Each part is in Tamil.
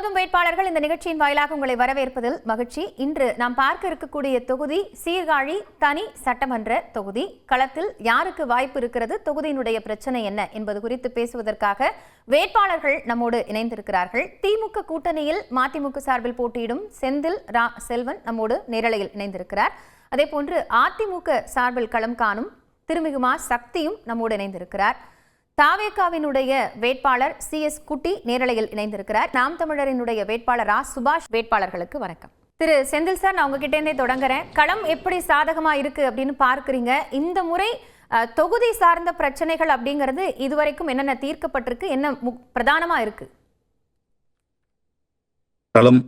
மோதும் வேட்பாளர்கள் இந்த நிகழ்ச்சியின் வாயிலாக உங்களை வரவேற்பதில் மகிழ்ச்சி. இன்று நாம் பார்க்க இருக்கக்கூடிய தொகுதி சீர்காழி தனி சட்டமன்ற தொகுதி. களத்தில் யாருக்கு வாய்ப்பு இருக்கிறது, தொகுதியினுடைய பிரச்சனை என்ன என்பது குறித்து பேசுவதற்காக வேட்பாளர்கள் நம்மோடு இணைந்திருக்கிறார்கள். திமுக கூட்டணியில் மதிமுக சார்பில் போட்டியிடும் செந்தில் ரா செல்வன் நம்மோடு நேரலையில் இணைந்திருக்கிறார். அதே போன்று அதிமுக சார்பில் களம் காணும் திருமிகுமா சக்தியும் நம்மோடு இணைந்திருக்கிறார். தாவேகாவினுடைய வேட்பாளர் CS குட்டி நேரலையில் இணைந்திருக்கிறார். நாம் தமிழரினுடைய வேட்பாளர் சுபாஷ். வேட்பாளர்களுக்கு வணக்கம். திரு செந்தில் சார், நான் உங்ககிட்ட இருந்தே தொடங்குறேன். களம் எப்படி சாதகமா இருக்கு அப்படின்னு பார்க்குறீங்க? இந்த முறை தொகுதி சார்ந்த பிரச்சனைகள் அப்படிங்கிறது இதுவரைக்கும் என்னென்ன தீர்க்கப்பட்டிருக்கு, என்ன பிரதானமா இருக்கு? களம்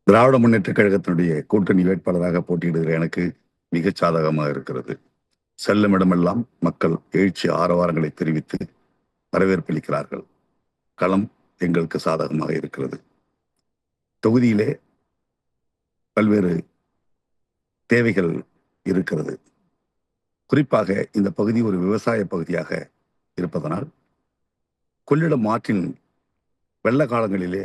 திராவிட முன்னேற்ற கழகத்தினுடைய கூட்டணி வேட்பாளராக போட்டியிடுகிற எனக்கு மிக சாதகமாக இருக்கிறது. செல்லுமிடமெல்லாம் மக்கள் எழுச்சி ஆரவாரங்களை தெரிவித்து வரவேற்பளிக்கிறார்கள். களம் எங்களுக்கு சாதகமாக இருக்கிறது. தொகுதியிலே பல்வேறு தேவைகள் இருக்கிறது. குறிப்பாக இந்த பகுதி ஒரு விவசாய பகுதியாக இருப்பதனால் கொள்ளிடம் ஆற்றின் வெள்ள காலங்களிலே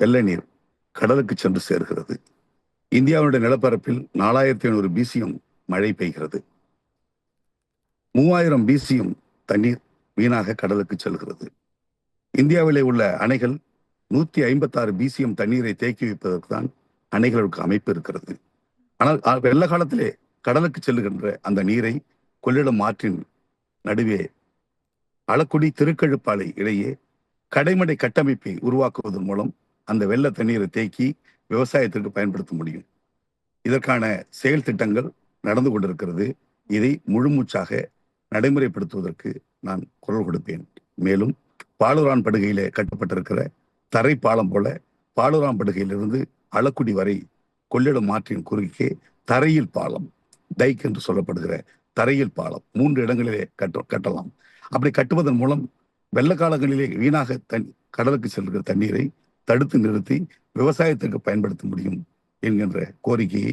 வெள்ள நீர் கடலுக்கு சென்று சேர்கிறது. இந்தியாவுடைய நிலப்பரப்பில் 4500 BCM மழை பெய்கிறது. 3000 BCM தண்ணீர் வீணாக கடலுக்கு செல்கிறது. இந்தியாவிலே உள்ள அணைகள் 156 BCM தண்ணீரை தேக்கி வைப்பதற்கு தான் அணைகளுக்கு அமைப்பு இருக்கிறது. ஆனால் வெள்ள காலத்திலே கடலுக்கு செல்லுகின்ற அந்த நீரை கொள்ளிடம் ஆற்றின் நடுவே அளக்குடி திருக்கழுப்பாலை இடையே கடைமடை கட்டமைப்பை உருவாக்குவதன் மூலம் அந்த வெள்ள தண்ணீரை தேக்கி விவசாயத்திற்கு பயன்படுத்த முடியும். இதற்கான செயல் திட்டங்கள் நடந்து கொண்டிருக்கிறது. இதை முழுமூச்சாக நடைமுறைப்படுத்துவதற்கு நான் குரல் கொடுப்பேன். மேலும் பாலூரான் படுகையிலே கட்டப்பட்டிருக்கிற தரை பாலம் போல பாலூரான் படுகையிலிருந்து அளக்குடி வரை கொள்ளிடம் ஆற்றின் குறுக்கே தரையில் பாலம், டைக் என்று சொல்லப்படுகிற தரையில் பாலம் 3 இடங்களிலே கட்டலாம். அப்படி கட்டுவதன் மூலம் வெள்ள காலங்களிலே வீணாக கடலுக்கு செல்கிற தண்ணீரை தடுத்து நிறுத்தி விவசாயத்திற்கு பயன்படுத்த முடியும் என்கின்ற கோரிக்கையை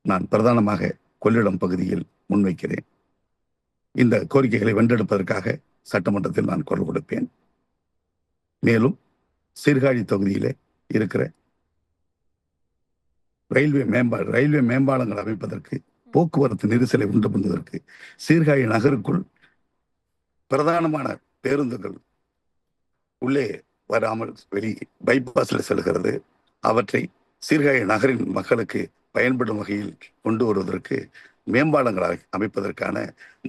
நான் பிரதானமாக கொள்ளிடம் பகுதியில் முன்வைக்கிறேன். இந்த கோரிக்கைகளை வென்றெடுப்பதற்காக சட்டமன்றத்தில் நான் குரல் கொடுப்பேன். மேலும் சீர்காழி தொகுதியிலே இருக்கிற ரயில்வே மேம்பாலங்கள் அமைப்பதற்கு, போக்குவரத்து நெரிசலை உண்டு பண்ணுவதற்கு, சீர்காழி நகருக்குள் பிரதானமான பேருந்துகள் உள்ளே வராமல் பைபாஸில் செல்கிறது. அவற்றை சீர்காழி நகரின் மக்களுக்கு பயன்படும் வகையில் கொண்டு வருவதற்கு மேம்பாலங்களை அமைப்பதற்கான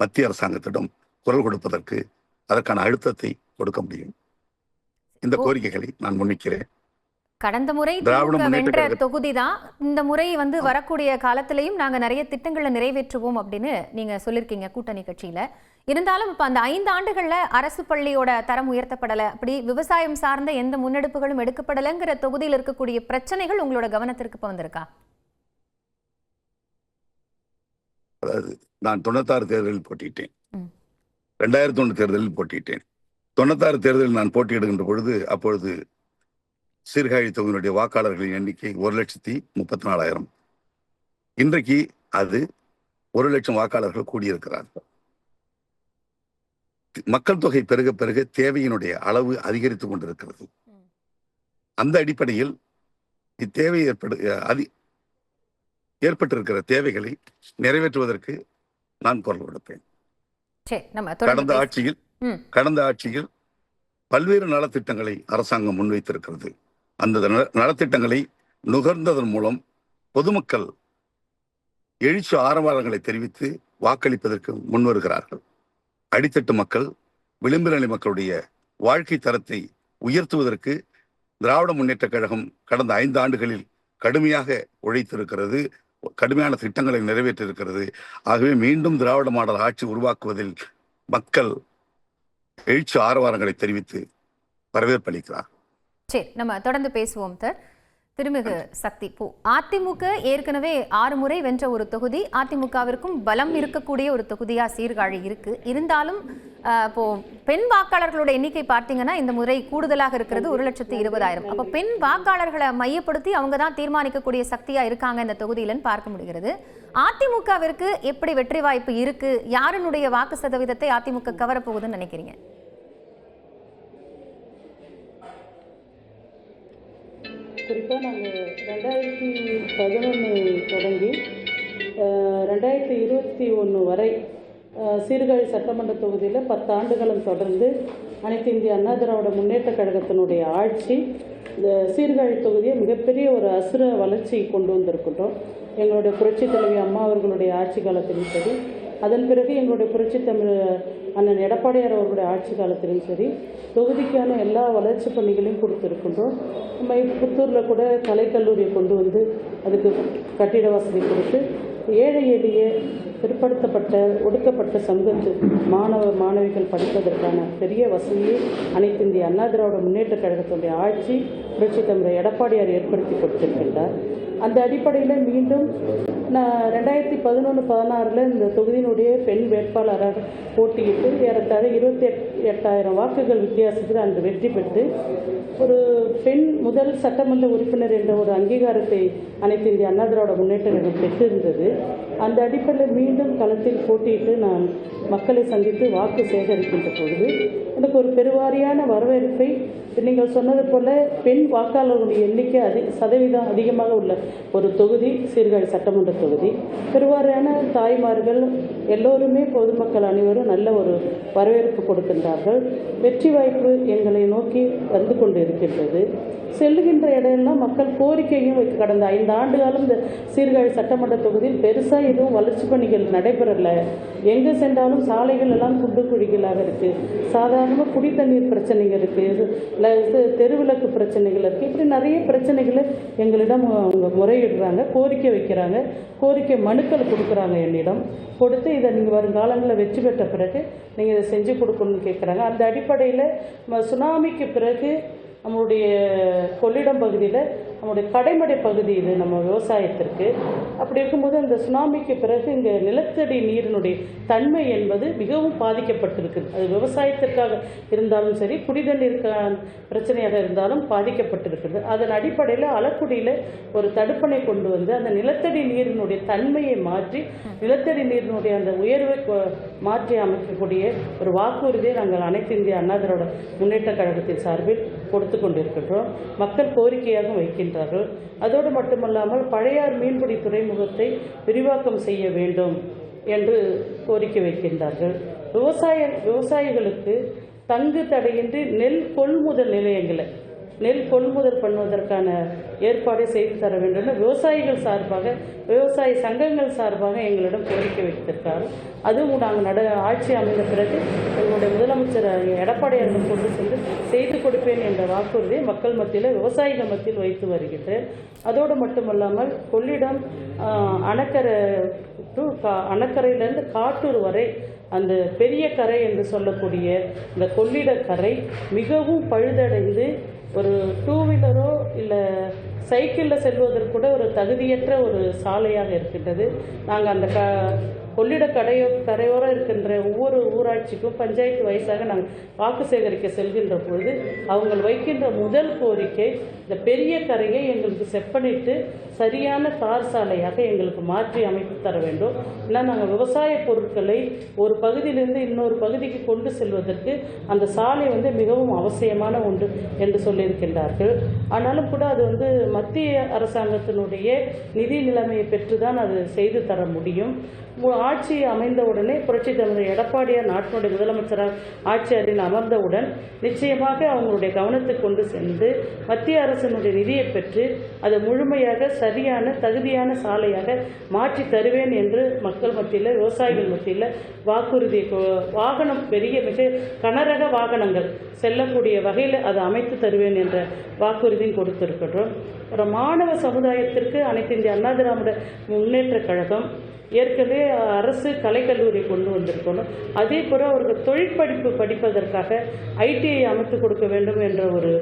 மத்திய அரசாங்கத்திடம் குரல் கொடுப்பதற்கு அதற்கான அழுத்தத்தை கொடுக்க முடியும். இந்த கோரிக்கைகளை நான் முன்வைக்கிறேன். கடந்த முறை வென்ற தொகுதி தான். இந்த முறை வரக்கூடிய காலத்திலையும் நாங்க நிறைய திட்டங்களை நிறைவேற்றுவோம் அப்படின்னு நீங்க சொல்லிருக்கீங்க கூட்டணி கட்சியில. இருந்தாலும் இப்ப அந்த 5 ஆண்டுகள்ல அரசு பள்ளியோட தரம் உயர்த்தப்படல, அப்படி விவசாயம் சார்ந்த எந்த முன்னெடுப்புகளும் எடுக்கப்படலைங்கிற தொகுதியில் இருக்கக்கூடிய பிரச்சனைகள் உங்களோட கவனத்திற்கு இப்ப வந்திருக்கா? அதாவது நான் 96 தேர்தலில் போட்டியிட்டேன், 2001 தேர்தலில் போட்டியிட்டேன். 96 தேர்தலில் நான் போட்டியிடுகின்ற பொழுது அப்பொழுது சீர்காழி தொகுதியினுடைய வாக்காளர்களின் எண்ணிக்கை 1,34,000. இன்றைக்கு அது 1,00,000 வாக்காளர்கள் கூடியிருக்கிறார்கள். மக்கள் தொகை பெருக பெருக தேவையினுடைய அளவு அதிகரித்துக் கொண்டிருக்கிறது. அந்த அடிப்படையில் இத்தேவை ஏற்பட்டிருக்கிற தேவைகளை நிறைவேற்றுவதற்கு நான் குரல் கொடுப்பேன். கடந்த ஆட்சியில் பல்வேறு நலத்திட்டங்களை அரசாங்கம் முன்வைத்திருக்கிறது. அந்த நலத்திட்டங்களை நுகர்ந்ததன் மூலம் பொதுமக்கள் எழுச்சி ஆரவாரங்களை தெரிவித்து வாக்களிப்பதற்கு முன்வருகிறார்கள். அடித்தட்டு மக்கள், விளிம்பு நிலை மக்களுடைய வாழ்க்கை தரத்தை உயர்த்துவதற்கு திராவிட முன்னேற்ற கழகம் கடந்த 5 ஆண்டுகளில் கடுமையாக உழைத்திருக்கிறது, கடுமையான திட்டங்களை நிறைவேற்றிருக்கிறது. ஆகவே மீண்டும் திராவிட மாடல் ஆட்சி உருவாக்குவதில் மக்கள் எழுச்சி ஆரவாரங்களை தெரிவித்து வரவேற்பளிக்கிறார். சரி, நம்ம தொடர்ந்து பேசுவோம் சார். திருமிகு சக்தி, அதிமுக ஏற்கனவே 6 முறை வென்ற ஒரு தொகுதி, அதிமுகவிற்கும் பலம் இருக்கக்கூடிய ஒரு தொகுதியா சீர்காழி இருக்கு. இருந்தாலும் இப்போ பெண் வாக்காளர்களோட எண்ணிக்கை பார்த்தீங்கன்னா இந்த முறை கூடுதலாக இருக்கிறது, 1,20,000. அப்போ பெண் வாக்காளர்களை மையப்படுத்தி அவங்க தான் தீர்மானிக்கக்கூடிய சக்தியா இருக்காங்க இந்த தொகுதியிலன்னு பார்க்க முடிகிறது. அதிமுகவிற்கு எப்படி வெற்றி வாய்ப்பு இருக்கு? யாருடைய வாக்கு சதவீதத்தை அதிமுக கவரப்போகுதுன்னு நினைக்கிறீங்க? குறிப்பாக நாங்கள் 2011 தொடங்கி 2021 வரை சீர்காழி சட்டமன்ற தொகுதியில் 10 ஆண்டுகளும் தொடர்ந்து அனைத்து இந்திய அண்ணா திராவிட முன்னேற்றக் கழகத்தினுடைய ஆட்சி இந்த சீர்காழி தொகுதியை மிகப்பெரிய ஒரு அசுர வளர்ச்சி கொண்டு வந்திருக்கின்றோம். எங்களுடைய புரட்சித் தலைவி அம்மா அவர்களுடைய ஆட்சி காலத்திலும் சரி, அதன் பிறகு எங்களுடைய புரட்சித் தமிழ் அண்ணன் எடப்பாடியார் அவர்களுடைய ஆட்சி காலத்திலும் சரி தொகுதிக்கான எல்லா வளர்ச்சி பணிகளையும் கொடுத்துருக்கின்றோம். நம்ம புத்தூரில் கூட கலைக்கல்லூரியை கொண்டு வந்து அதுக்கு கட்டிட வசதி கொடுத்து ஏழை எளிய பிற்படுத்தப்பட்ட ஒடுக்கப்பட்ட சமூகத்து மாணவிகள் படிப்பதற்கான பெரிய வசதியை அனைத்து இந்திய அண்ணா திராவிட முன்னேற்றக் கழகத்தினுடைய ஆட்சி புரட்சித் தமிழர் எடப்பாடியார் ஏற்படுத்தி கொடுத்திருக்கின்றார். அந்த அடிப்படையில் மீண்டும் நான் 2011-16 இந்த தொகுதியினுடைய பெண் வேட்பாளராக போட்டியிட்டு ஏறத்தாழ 28,000 வாக்குகள் வித்தியாசத்தில் அன்று வெற்றி பெற்று ஒரு பெண் முதல் சட்டமன்ற உறுப்பினர் என்ற ஒரு அங்கீகாரத்தை அனைத்து இந்திய அண்ணா திராவிட முன்னேற்ற கழகம் பெற்றிருந்தது. அந்த அடிப்படையில் மீண்டும் களத்தில் போட்டியிட்டு நான் மக்களை சந்தித்து வாக்கு சேகரிக்கின்ற பொழுது எனக்கு ஒரு பெருவாரியான வரவேற்பை, நீங்கள் சொன்னது போல பெண் வாக்காளர்களுடைய எண்ணிக்கை சதவீதம் அதிகமாக உள்ள ஒரு தொகுதி சீர்காழி சட்டமன்ற தொகுதி. பெருவாரியான தாய்மார்கள் எல்லோருமே பொதுமக்கள் அனைவரும் நல்ல ஒரு வரவேற்பு கொடுக்கின்றார்கள். வெற்றி வாய்ப்பு எங்களை நோக்கி வந்து கொண்டு இருக்கின்றது. செல்லுகின்ற இடமெல்லாம் மக்கள் கோரிக்கையும் கடந்த 5 ஆண்டு காலம் இந்த சீர்காழி சட்டமன்ற தொகுதியில் பெருசாக எதுவும் வளர்ச்சி பணிகள் நடைபெறலை. எங்கே சென்றாலும் சாலைகள் எல்லாம் குண்டு குழிகளாக இருக்குது. சாதாரண குடி தண்ணீர் பிரச்சனைகள் இருக்குது, தெருவிளக்கு பிரச்சனைகள் இருக்குது. இப்படி நிறைய பிரச்சனைகளை எங்களிடம் அவங்க முறையிடுறாங்க, கோரிக்கை வைக்கிறாங்க, கோரிக்கை மனுக்கள் கொடுக்குறாங்க. என்னிடம் கொடுத்து இதை நீங்கள் வருங்காலங்களில் வெற்றி பெற்ற பிறகு நீங்கள் இதை செஞ்சு கொடுக்கணும்னு கேட்குறாங்க. அந்த அடிப்படையில் சுனாமிக்கு பிறகு நம்மளுடைய கொள்ளிடம் பகுதியில் நம்மளுடைய கடைமடை பகுதி இது நம்ம விவசாயத்திற்கு. அப்படி இருக்கும்போது அந்த சுனாமிக்கு பிறகு இங்கே நிலத்தடி நீரினுடைய தன்மை என்பது மிகவும் பாதிக்கப்பட்டிருக்குது. அது விவசாயத்திற்காக இருந்தாலும் சரி, குடிதண்ணீருக்கான பிரச்சனையாக இருந்தாலும் பாதிக்கப்பட்டிருக்குது. அதன் அடிப்படையில் அலக்குடியில் ஒரு தடுப்பணை கொண்டு வந்து அந்த நிலத்தடி நீரினுடைய தன்மையை மாற்றி நிலத்தடி நீரினுடைய அந்த உயர்வை மாற்றி அமைக்கக்கூடிய ஒரு வாக்குறுதியை நாங்கள் அனைத்து இந்திய அண்ணா திராவிட முன்னேற்ற கழகத்தின் சார்பில் கொடுத்து கொண்டிருக்கின்றோம். மக்கள் கோரிக்கையாக வைக்கின்றார்கள். அதோடு மட்டுமல்லாமல் பழையார் மீன்பிடி துறைமுகத்தை விரிவாக்கம் செய்ய வேண்டும் என்று கோரிக்கை வைக்கின்றார்கள். விவசாயிகளுக்கு தங்கு தடையின்றி நெல் கொள்முதல் நிலையங்களை நெல் கொள்முதல் பண்ணுவதற்கான ஏற்பாடை செய்து தர வேண்டும் என்று விவசாயிகள் சார்பாக, விவசாய சங்கங்கள் சார்பாக எங்களிடம் கோரிக்கை வைத்திருக்காரு. அதுவும் நாங்கள் ஆட்சி அமைந்த பிறகு எங்களுடைய முதலமைச்சர் எடப்பாடியார்கள் கொண்டு சென்று செய்து கொடுப்பேன் என்ற வாக்குறுதியை மக்கள் மத்தியில், விவசாயிகள் மத்தியில் வைத்து வருகின்றேன். அதோடு மட்டுமல்லாமல் கொள்ளிடம் அணக்கரையிலிருந்து காட்டூர் வரை அந்த பெரிய கரை என்று சொல்லக்கூடிய இந்த கொள்ளிடக்கரை மிகவும் பழுதடைந்து ஒரு 2 வீலரோ இல்லை சைக்கிளில் செல்வதற்கு கூட ஒரு தகுதியற்ற ஒரு சாலையாக இருக்கின்றது. நாங்கள் அந்த கொள்ளிட கரையோரம் இருக்கின்ற ஒவ்வொரு ஊராட்சிக்கும் பஞ்சாயத்து வயசாக நாங்கள் வாக்கு சேகரிக்க செல்கின்ற பொழுது அவங்க வைக்கின்ற முதல் கோரிக்கை இந்த பெரிய கரையை எங்களுக்கு செப்பனிட்டு சரியான தார் சாலையாக எங்களுக்கு மாற்றி அமைத்து தர வேண்டும். ஏன்னா நாங்கள் விவசாய பொருட்களை ஒரு பகுதியிலிருந்து இன்னொரு பகுதிக்கு கொண்டு செல்வதற்கு அந்த சாலை மிகவும் அவசியமான ஒன்று என்று சொல்லியிருக்கின்றார்கள். ஆனாலும் கூட அது மத்திய அரசாங்கத்தினுடைய நிதி நிலைமையை பெற்றுதான் அது செய்து தர முடியும். ஆட்சி அமைந்தவுடனே புரட்சித் தலைவர் எடப்பாடியார் நாட்டினுடைய முதலமைச்சராக ஆட்சி அறிவில் அமர்ந்தவுடன் நிச்சயமாக அவங்களுடைய கவனத்துக்கு கொண்டு சென்று மத்திய அரசினுடைய நிதியை பெற்று அதை முழுமையாக சரியான தகுதியான சாலையாக மாற்றி தருவேன் என்று மக்கள் மத்தியில், விவசாயிகள் மத்தியில் வாக்குறுதி, வாகனம் பெரிய மிக கனரக வாகனங்கள் செல்லக்கூடிய வகையில் அதை அமைத்து தருவேன் என்ற வாக்குறுதியும் கொடுத்திருக்கின்றோம். ஒரு மாணவ சமுதாயத்திற்கு அனைத்து இந்திய அண்ணா திராவிட முன்னேற்ற கழகம் ஏற்கனவே அரசு கலைக்கல்லூரி கொண்டு வந்திருக்கணும். அதே போல் அவர்கள் தொழிற்படிப்பு படிப்பதற்காக ஐடிஐ அமைத்து கொடுக்க வேண்டும் என்ற ஒரு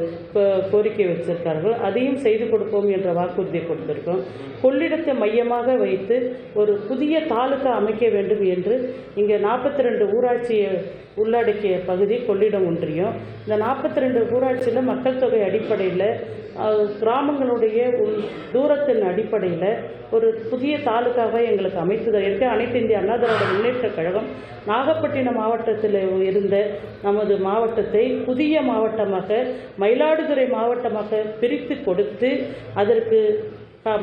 கோரிக்கை வச்சிருக்கார்கள். அதையும் செய்து கொடுப்போம் என்ற வாக்குறுதியை கொடுத்திருக்கோம். கொள்ளிடத்தை மையமாக வைத்து ஒரு புதிய தாலுகா அமைக்க வேண்டும் என்று இங்கே 42 ஊராட்சி உள்ளடக்கிய பகுதி கொள்ளிடம் ஒன்றியம். இந்த 42 ஊராட்சியில் மக்கள் தொகை அடிப்படையில் கிராமங்களுடைய தூரத்தின் அடிப்படையில் ஒரு புதிய தாலுக்காவை எங்களுக்கு அமைத்து அனைத்து இந்திய அண்ணா திராவிட முன்னேற்றக் கழகம் நாகப்பட்டினம் மாவட்டத்தில் இருந்த நமது மாவட்டத்தை புதிய மாவட்டமாக மயிலாடுதுறை மாவட்டமாக பிரித்து கொடுத்து அதற்கு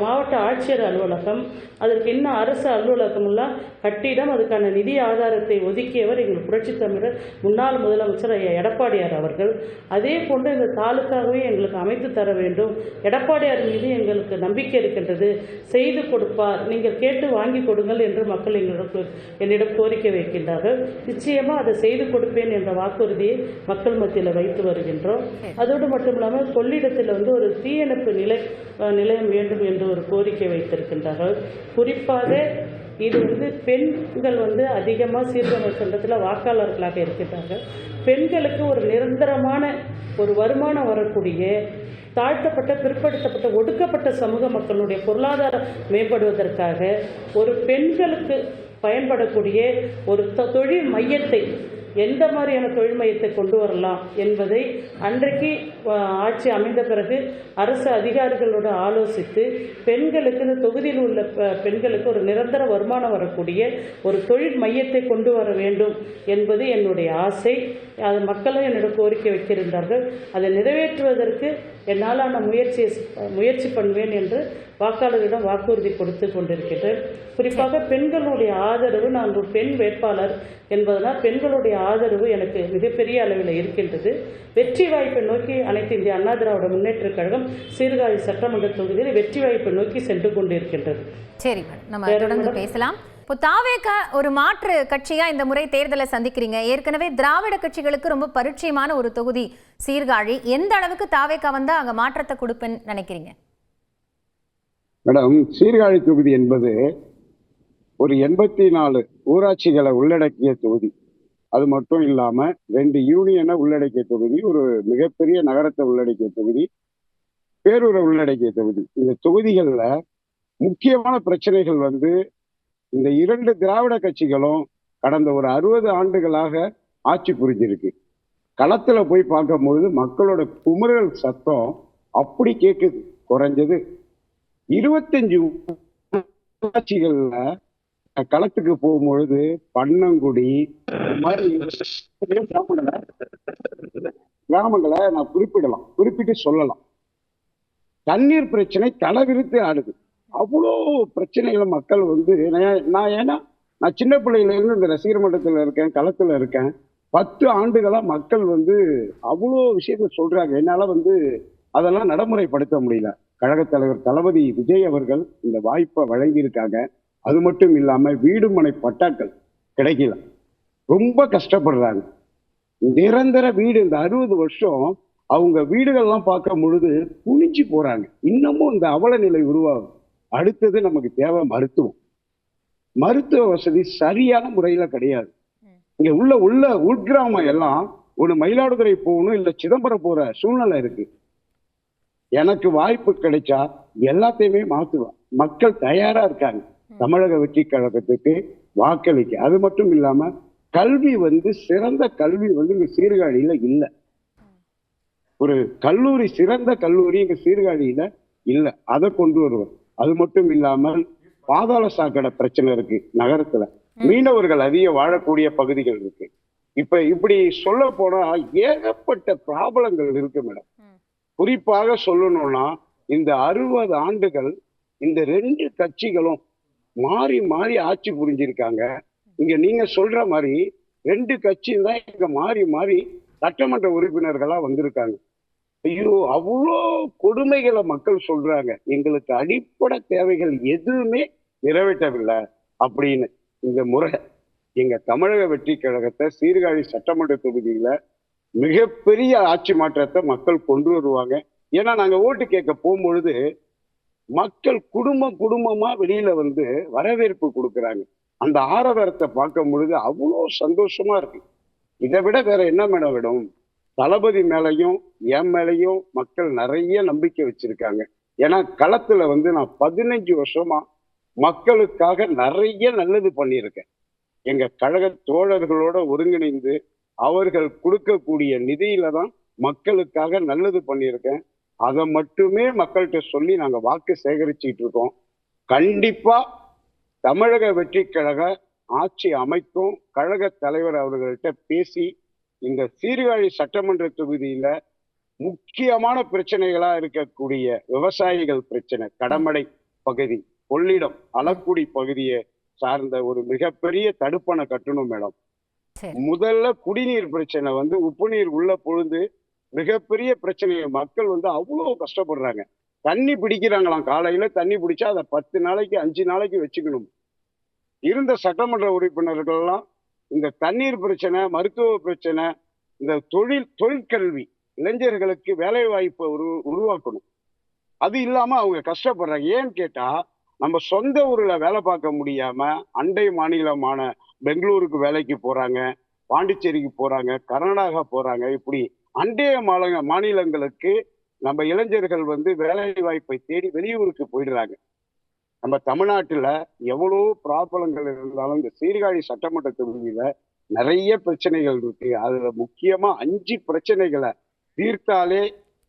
மாவட்ட ஆட்சியர் அலுவலகம், அதற்கு இன்னும் அரசு அலுவலகமெல்லாம் கட்டிடம், அதுக்கான நிதி ஆதாரத்தை ஒதுக்கியவர் எங்கள் புரட்சித் தமிழர் முன்னாள் முதலமைச்சர் எடப்பாடியார் அவர்கள். அதே போன்று இந்த தாலுக்காவை எங்களுக்கு அமைத்து தர வேண்டும். எடப்பாடியார் மீது எங்களுக்கு நம்பிக்கை இருக்கின்றது, செய்து கொடுப்பார், நீங்கள் கேட்டு வாங்கி கொடுங்கள் என்று மக்கள் என்னிடம் கோரிக்கை வைக்கின்றார்கள். நிச்சயமாக அதை செய்து கொடுப்பேன் என்ற வாக்குறுதியை மக்கள் மத்தியில் வைத்து வருகின்றோம். அதோடு மட்டும் இல்லாமல் கொள்ளிடத்தில் ஒரு தீயணைப்பு நிலையம் வேண்டும் என்று ஒரு கோரிக்கை வைத்திருக்கின்றார்கள். குறிப்பாக இது பெண்கள் அதிகமாக சீர்காழி சட்டத்தில் வாக்காளர்களாக இருக்கின்றார்கள். பெண்களுக்கு ஒரு நிரந்தரமான ஒரு வருமானம் வரக்கூடிய தாழ்த்தப்பட்ட, பிற்படுத்தப்பட்ட, ஒடுக்கப்பட்ட சமூக மக்களுடைய பொருளாதாரம் மேம்படுவதற்காக ஒரு பெண்களுக்கு பயன்படக்கூடிய ஒரு தொழில் மையத்தை, எந்த மாதிரியான தொழில் மையத்தை கொண்டு வரலாம் என்பதை அன்றைக்கு ஆட்சி அமைந்த பிறகு அரசு அதிகாரிகளோடு ஆலோசித்து பெண்களுக்கு, இந்த தொகுதியில் உள்ள பெண்களுக்கு ஒரு நிரந்தர வருமானம் வரக்கூடிய ஒரு தொழில் மையத்தை கொண்டு வர வேண்டும் என்பது என்னுடைய ஆசை. அது மக்களும் என்னிடம் கோரிக்கை வைத்திருந்தார்கள். அதை நிறைவேற்றுவதற்கு என்னாலான முயற்சி பண்ணுவேன் என்று வாக்காளர்களிடம் வாக்குறுதி கொடுத்து கொண்டிருக்கின்றேன். குறிப்பாக பெண்களுடைய ஆதரவு, நான் ஒரு பெண் வேட்பாளர் என்பதனால் பெண்களுடைய ஆதரவு எனக்கு மிகப்பெரிய அளவில் இருக்கின்றது. வெற்றி வாய்ப்பை நோக்கி அனைத்து இந்திய அண்ணா திராவிட முன்னேற்றக் கழகம் சீர்காழி சட்டமன்ற தொகுதியில் வெற்றி வாய்ப்பை நோக்கி சென்று கொண்டிருக்கின்றது. சரி, நம்ம தொடர்ந்து பேசலாம். இப்போ தாவேக ஒரு மாற்று கட்சியா இந்த முறை தேர்தலை சந்திக்கிறீங்க. ஏற்கனவே திராவிட கட்சிகளுக்கு ரொம்ப பரிச்சயமான ஒரு தொகுதி சீர்காழி. எந்த அளவுக்கு தாவேக வந்தா அங்க மாற்றத்தை கொடுப்பேன்னு நினைக்கிறீங்க? மேடம், சீர்காழி தொகுதி என்பது ஒரு 84 ஊராட்சிகளை உள்ளடக்கிய தொகுதி. அது மட்டும் இல்லாம 2 யூனியனை உள்ளடக்கிய தொகுதி, ஒரு மிகப்பெரிய நகரத்தை உள்ளடக்கிய தொகுதி, பேரூரை உள்ளடக்கிய தொகுதி. இந்த தொகுதிகள்ல முக்கியமான பிரச்சனைகள் இந்த 2 திராவிட கட்சிகளும் கடந்த ஒரு 60 ஆண்டுகளாக ஆட்சி புரிஞ்சிருக்கு. களத்துல போய் பார்க்கும்போது மக்களோட குமுறல் சத்தம் அப்படி கேட்குது. குறைஞ்சது 25 ஊராட்சிகள்ல களத்துக்கு போகும்பொழுது பன்னங்குடி கிராமங்களை நான் குறிப்பிட்டு சொல்லலாம். தண்ணீர் பிரச்சனை தலைவிரித்து ஆடுது. அவ்வளோ பிரச்சனைகளை மக்கள் நான் சின்ன பிள்ளையில இருந்து இந்த ரசிகர் மன்றத்தில் இருக்கேன், களத்துல இருக்கேன். 10 ஆண்டுகளா மக்கள் அவ்வளோ விஷயத்த சொல்றாங்க. என்னால அதெல்லாம் நடைமுறைப்படுத்த முடியல. கழகத் தலைவர் தளபதி விஜய் அவர்கள் இந்த வாய்ப்பை வழங்கியிருக்காங்க. அது மட்டும் இல்லாம வீடு மனை பட்டாக்கள் கிடைக்கல, ரொம்ப கஷ்டப்படுறாங்க. நிரந்தர வீடு இந்த 60 வருஷம் அவங்க வீடுகள்லாம் பார்க்கும் பொழுது குனிஞ்சு போறாங்க. இன்னமும் இந்த அவல நிலை உருவாகும். அடுத்தது நமக்கு தேவை மருத்துவ வசதி சரியான முறையில கிடையாது. இங்க உள்ள உட்கிராமம் எல்லாம் ஒண்ணு மயிலாடுதுறை போகணும், இல்ல சிதம்பரம் போற சூழ்நிலை இருக்கு. எனக்கு வாய்ப்பு கிடைச்சா எல்லாத்தையுமே மாத்துவேன். மக்கள் தயாரா இருக்காங்க தமிழக வெற்றி கழகத்துக்கு வாக்களிக்க. அது மட்டும் இல்லாம கல்வி சிறந்த கல்வி இங்க சீர்காழியில இல்ல. ஒரு கல்லூரி, சிறந்த கல்லூரி இங்க சீர்காழியில இல்ல. அதை கொண்டு வருவேன். அது மட்டும் இல்லாமல் பாதாள சாக்கடை பிரச்சனை இருக்கு நகரத்துல. மீனவர்கள் அதிக வாழக்கூடிய பகுதிகள் இருக்கு. இப்படி சொல்ல போனா ஏகப்பட்ட ப்ராப்ளங்கள் இருக்கு மேடம். குறிப்பாக சொல்லணும்னா இந்த 60 ஆண்டுகள் இந்த 2 கட்சிகளும் மாறி மாறி ஆட்சி புரிஞ்சிருக்காங்க. இங்க நீங்க சொல்ற மாதிரி 2 கட்சியும் தான் இங்க மாறி மாறி சட்டமன்ற உறுப்பினர்களா வந்திருக்காங்க. ஐயோ, அவ்வளோ கொடுமைகளை மக்கள் சொல்றாங்க. எங்களுக்கு அடிப்படை தேவைகள் எதுவுமே நிறைவேற்றவில்லை அப்படின்னு. இந்த முறை எங்க தமிழக வெற்றி கழகத்தை சீர்காழி சட்டமன்ற தொகுதியில மிகப்பெரிய ஆட்சி மாற்றத்தை மக்கள் கொண்டு வருவாங்க. ஏன்னா நாங்க ஓட்டு கேட்க போகும்பொழுது மக்கள் குடும்பமா வெளியில வரவேற்பு கொடுக்குறாங்க. அந்த ஆரவாரத்தை பார்க்கும் பொழுது அவ்வளோ சந்தோஷமா இருக்கு. இதை விட வேற என்ன மேடம் விடும்? தளபதி மேலையும் என் மேலையும் மக்கள் நிறைய நம்பிக்கை வச்சிருக்காங்க. ஏன்னா களத்துல நான் 15 வருஷமா மக்களுக்காக நிறைய நல்லது பண்ணியிருக்கேன். எங்க கழக தோழர்களோட ஒருங்கிணைந்து அவர்கள் கொடுக்கக்கூடிய நிதியில தான் மக்களுக்காக நல்லது பண்ணியிருக்கேன். அதை மட்டுமே மக்கள்கிட்ட சொல்லி நாங்க வாக்கு சேகரிச்சுட்டு இருக்கோம். கண்டிப்பா தமிழக வெற்றி கழக ஆட்சி அமைக்கும். கழக தலைவர் அவர்கள்ட்ட பேசி இந்த சீர்காழி சட்டமன்ற தொகுதியில முக்கியமான பிரச்சனைகளா இருக்கக்கூடிய விவசாயிகள் பிரச்சனை, கடமடை பகுதி, கொள்ளிடம், அலக்குடி பகுதியை சார்ந்த ஒரு மிகப்பெரிய தடுப்பணை கட்டணும் மேடம். முதல்ல குடிநீர் பிரச்சனை உப்பு நீர் உள்ள பொழுது மிகப்பெரிய பிரச்சனையை மக்கள் அவ்வளவு கஷ்டப்படுறாங்க. தண்ணி பிடிக்கிறாங்களாம், காலையில தண்ணி பிடிச்சா அதை 10 நாளைக்கு 5 நாளைக்கு வச்சுக்கணும். இருந்த சட்டமன்ற உறுப்பினர்கள் எல்லாம் இந்த தண்ணீர் பிரச்சனை, மருத்துவ பிரச்சனை, இந்த தொழிற்கல்வி, இளைஞர்களுக்கு வேலை வாய்ப்பை உருவாக்கணும். அது இல்லாம அவங்க கஷ்டப்படுறாங்க. ஏன்னு கேட்டா, நம்ம சொந்த ஊர்ல வேலை பார்க்க முடியாம அண்டை மாநிலமான பெங்களூருக்கு வேலைக்கு போறாங்க, பாண்டிச்சேரிக்கு போறாங்க, கர்நாடகா போறாங்க. இப்படி அண்டைய மாநிலங்களுக்கு நம்ம இளைஞர்கள் வேலை வாய்ப்பை தேடி வெளியூருக்கு போயிடுறாங்க. நம்ம தமிழ்நாட்டுல எவ்வளவு பிராபலங்கள் இருந்தாலும் இந்த சீர்காழி சட்டமன்ற தொகுதியில நிறைய பிரச்சனைகள் இருக்கு. அதுல முக்கியமா 5 பிரச்சனைகளை தீர்த்தாலே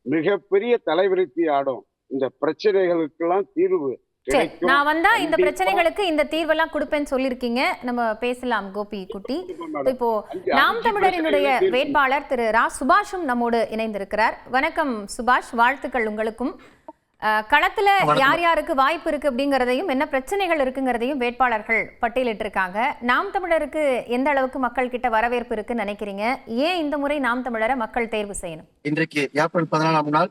மிகப்பெரிய தலைவிரித்தி ஆடும். இந்த பிரச்சனைகளுக்கெல்லாம் தீர்வு கிடைக்கும். நான் வந்தா இந்த பிரச்சனைகளுக்கு இந்த தீர்வெல்லாம் கொடுப்பேன்னு சொல்லிருக்கீங்க. நம்ம பேசலாம் கோபி குட்டி. இப்போ நாம் தமிழரினுடைய வேட்பாளர் திரு ரா சுபாஷும் நம்மோடு இணைந்திருக்கிறார். வணக்கம் சுபாஷ், வாழ்த்துக்கள் உங்களுக்கும். களத்துல யார் யாருக்கு வாய்ப்பு இருக்கு அப்படிங்கறதையும் என்ன பிரச்சனைகள் இருக்குங்கிறதையும் வேட்பாளர்கள் பட்டியலிட்டிருக்காங்க. நாம் தமிழருக்கு எந்த அளவுக்கு மக்கள் கிட்ட வரவேற்பு இருக்குன்னு நினைக்கிறீங்க? ஏன் இந்த முறை நாம் தமிழரை மக்கள் தேர்வு செய்யணும்? இன்றைக்கு ஏப்ரல் 14ஆம் நாள்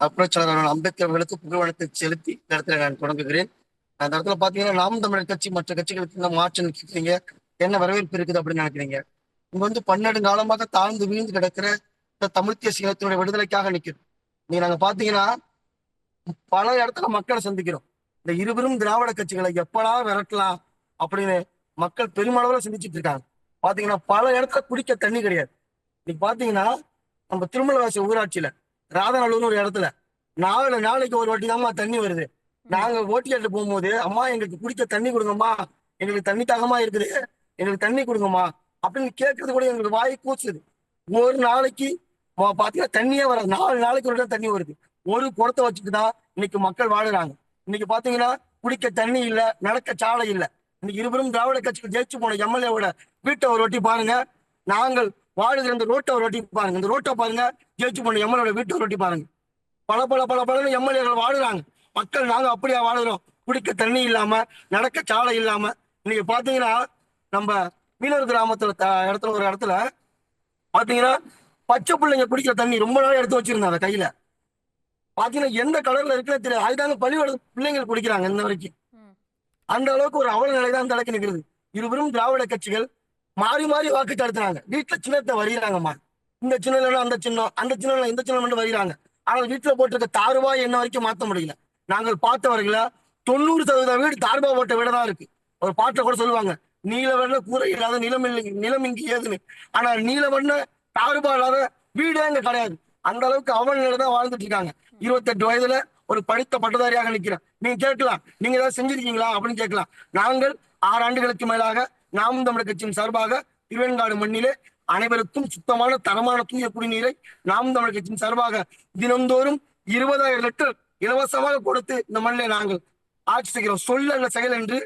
இந்த புரட்சியாளர் அம்பேத்கர் அவர்களுக்கு புகழ்வனத்தை செலுத்தி இந்த இடத்துல நான் தொடங்குகிறேன். அந்த இடத்துல பாத்தீங்கன்னா நாம் தமிழர் கட்சி மற்ற கட்சிகளுக்கு இந்த மாற்றம் நினைக்கிறீங்க, என்ன வரவேற்பு இருக்குது அப்படின்னு நினைக்கிறீங்க? இங்க 12 காலமாக தாழ்ந்து வீழ்ந்து கிடக்கிற தமிழ் தேசிய இனத்தினுடைய விடுதலைக்காக நிற்கும். நீங்க நாங்க பாத்தீங்கன்னா பல இடத்துல மக்களை சந்திக்கிறோம். இந்த இருவரும் திராவிட கட்சிகளை எப்படா விரட்டலாம் அப்படின்னு மக்கள் பெருமளவுல சிந்திச்சுட்டு இருக்காங்க. பாத்தீங்கன்னா பல இடத்துல குடிக்க தண்ணி கிடையாது. இன்னைக்கு பாத்தீங்கன்னா நம்ம திருமலவாசி ஊராட்சியில ராதநல்லூர்னு ஒரு இடத்துல 4 நாளைக்கு ஒரு வாட்டி தான்மா தண்ணி வருது. நாங்க ஓட்டியாட்டு போகும்போது, அம்மா எங்களுக்கு குடிக்க தண்ணி கொடுங்கம்மா, எங்களுக்கு தண்ணி தாகமா இருக்குது, எங்களுக்கு தண்ணி கொடுங்கம்மா அப்படின்னு கேட்கறது கூட எங்களுக்கு வாய் கூச்சுது. ஒரு நாளைக்கு பாத்தீங்கன்னா தண்ணியே வராது. 4 நாளைக்கு ஒரு தண்ணி வருது. ஒரு குடத்தை வச்சுட்டு தான் இன்னைக்கு மக்கள் வாழுறாங்க. இன்னைக்கு பாத்தீங்கன்னா குடிக்க தண்ணி இல்ல, நடக்க சாலை இல்ல. இன்னைக்கு இருவரும் திராவிட கட்சிக்கு ஜெயிச்சு போன எம்எல்ஏவோட வீட்டை ஒரு வாட்டி பாருங்க, நாங்கள் வாழுகிற இந்த ரோட்டை ஒரு வாட்டி பாருங்க, இந்த ரோட்டை பாருங்க, ஜெயிச்சு போன எம்எல்ஏவோட வீட்டை ஒரு வாட்டி பாருங்க. பல எம்எல்ஏகள் வாழுறாங்க. மக்கள் நாங்க அப்படியா வாழுறோம்? குடிக்க தண்ணி இல்லாம, நடக்க சாலை இல்லாம. இன்னைக்கு பாத்தீங்கன்னா நம்ம மீனவர் கிராமத்துல ஒரு இடத்துல பாத்தீங்கன்னா பச்சை பிள்ளைங்க குடிக்கிற தண்ணி ரொம்ப நாள் எடுத்து வச்சிருந்தாங்க கையில. பாத்தீங்கன்னா எந்த கலர்ல இருக்குன்னு தெரியாது. அதுதாங்க பள்ளியோட பிள்ளைங்கள் குடிக்கிறாங்க இந்த வரைக்கும். அந்த அளவுக்கு ஒரு அவல நிலைதான் தலைக்கு நிற்கிறது. இருவரும் திராவிட கட்சிகள் மாறி மாறி வாக்கு தடுத்துறாங்க. வீட்டுல சின்னத்தை வரிகிறாங்கம்மா, இந்த சின்ன அந்த சின்னம், அந்த சின்ன இந்த சின்னம் மட்டும் வரிகிறாங்க. ஆனால் வீட்டுல போட்டிருக்க தார்பாய் என்ன வரைக்கும் மாற்ற முடியல. நாங்கள் பார்த்தவர்கள 90% வீடு தார்பாய் போட்ட வீடு தான் இருக்கு. ஒரு பாட்டை கூட சொல்லுவாங்க, நீல வண்ண கூரை இல்லாத நிலம் இங்கு ஏதுன்னு. ஆனா நீல வண்ண தார்பாய் இல்லாத வீடே இங்க கிடையாது. அந்த அளவுக்கு அவல நிலை தான் வாழ்ந்துட்டு இருக்காங்க. 28 வயதுல ஒரு படித்த பட்டதாரியாக நிற்கிறேன். நீங்க கேட்கலாம், நீங்க ஏதாவது செஞ்சிருக்கீங்களா அப்படின்னு கேட்கலாம். நாங்கள் 6 ஆண்டுகளுக்கு மேலாக நாம் தமிழர் கட்சியின் சார்பாக திருவெண்காடு மண்ணிலே அனைவருக்கும் சுத்தமான தரமான தூய குடிநீரை நாம் தமிழர் கட்சியின் சார்பாக தினந்தோறும் 20,000 லிட்டர் இலவசமாக கொடுத்து இந்த மண்ணிலே நாங்கள் ஆட்சி செய்கிறோம். சொல்ல செயல் என்று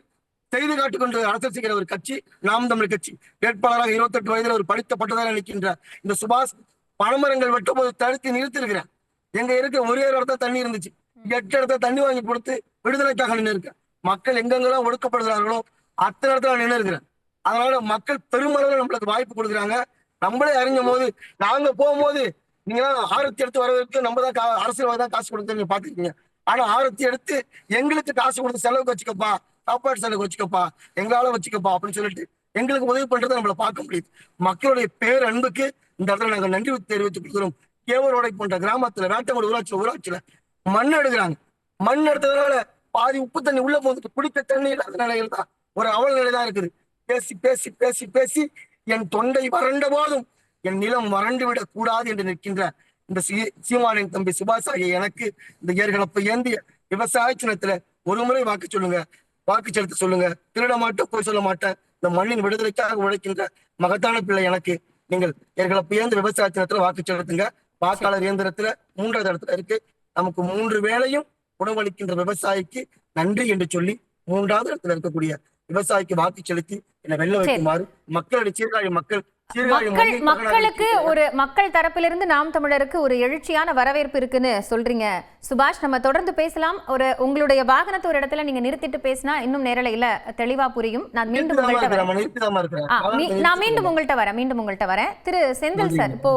செய்து காட்டிக் கொண்டு அரசியல் செய்கிற ஒரு கட்சி நாம் தமிழர் கட்சி. வேட்பாளராக 28 வயதுல ஒரு படித்த பட்டதாரி நிற்கின்ற இந்த சுபாஷ் பனைமரங்கள் வெட்டும் போது தடுத்து நிறுத்திருக்கிறேன். எங்க இருக்க ஒரே ஒரு இடத்துல தண்ணி இருந்துச்சு, 8 இடத்துல தண்ணி வாங்கி கொடுத்து விடுதலைக்காக நின்று இருக்கேன். மக்கள் எங்கெங்கெல்லாம் ஒடுக்கப்படுகிறார்களோ அத்தனை இடத்துல நின்று இருக்கிறேன். அதனால மக்கள் பெருமளவில் நம்மளுக்கு வாய்ப்பு கொடுக்குறாங்க. நம்மளே அறிஞ்ச போது, நாங்க போகும்போது நீங்க ஆரத்தி எடுத்து வரவேற்கு நம்ம தான் அரசியல் தான் காசு கொடுத்து நீங்க பாத்துருக்கீங்க. ஆனா ஆரத்தி எடுத்து எங்களுக்கு காசு கொடுத்து செலவுக்கு வச்சுக்கப்பா, சாப்பாடு செலவுக்கு வச்சுக்கப்பா, எங்களால வச்சுக்கப்பா அப்படின்னு சொல்லிட்டு எங்களுக்கு உதவி பண்றதை நம்மள பார்க்க முடியுது. மக்களுடைய பேர் அன்புக்கு இந்த இடத்துல நாங்க நன்றி தெரிவித்துக் கொள்கிறோம். கேவரோடை போன்ற கிராமத்துல வேட்டமோடு ஊராட்சியில மண் எடுக்கிறாங்க. மண் எடுத்ததுனால பாதி உப்பு தண்ணி உள்ள போகுது, குடிக்க தண்ணி இல்லாத நிலையில் தான் ஒரு அவல நிலைதான் இருக்குது. பேசி பேசி பேசி பேசி என் தொண்டை வறண்ட போதும் என் நிலம் வறண்டு விடக் கூடாது என்று நிற்கின்ற இந்த சீமானின் தம்பி சுபாஷ் ஆகிய எனக்கு இந்த ஏர்களப்ப ஏந்திய விவசாய சின்னத்துல ஒரு முறை வாக்கு சொல்லுங்க, வாக்கு செலுத்த சொல்லுங்க. திருட மாட்டேன், போய் சொல்ல மாட்டேன், இந்த மண்ணின் விடுதலைக்காக உழைக்கின்ற மகத்தான பிள்ளை எனக்கு. நீங்கள் எங்களை உயர்ந்த விவசாய தினத்துல வாக்கு செலுத்துங்க. வாக்காளர் இயந்திரத்துல 3வது இடத்துல இருக்கு. நமக்கு 3 வேளையும் உணவளிக்கின்ற விவசாயிக்கு நன்றி என்று சொல்லி 3வது இடத்துல இருக்கக்கூடிய விவசாயிக்கு வாக்கு செலுத்தி என்னை வெல்ல வைக்குமாறு மக்களுடைய சீர்காழி மக்களுக்கு ஒரு மக்கள் தரப்பிலிருந்து நாம் தமிழருக்கு ஒரு எழுச்சியான வரவேற்பு இருக்குன்னு சொல்றீங்க சுபாஷ். நம்ம தொடர்ந்து பேசலாம். உங்களுடைய வாகனத்தை ஒரு இடத்துல நீங்க நிறுத்திட்டு பேசினா இன்னும் நேரலையில தெளிவா புரியும். நான் மீண்டும் உங்கள்கிட்ட வரேன். திரு செந்தில் சார், இப்போ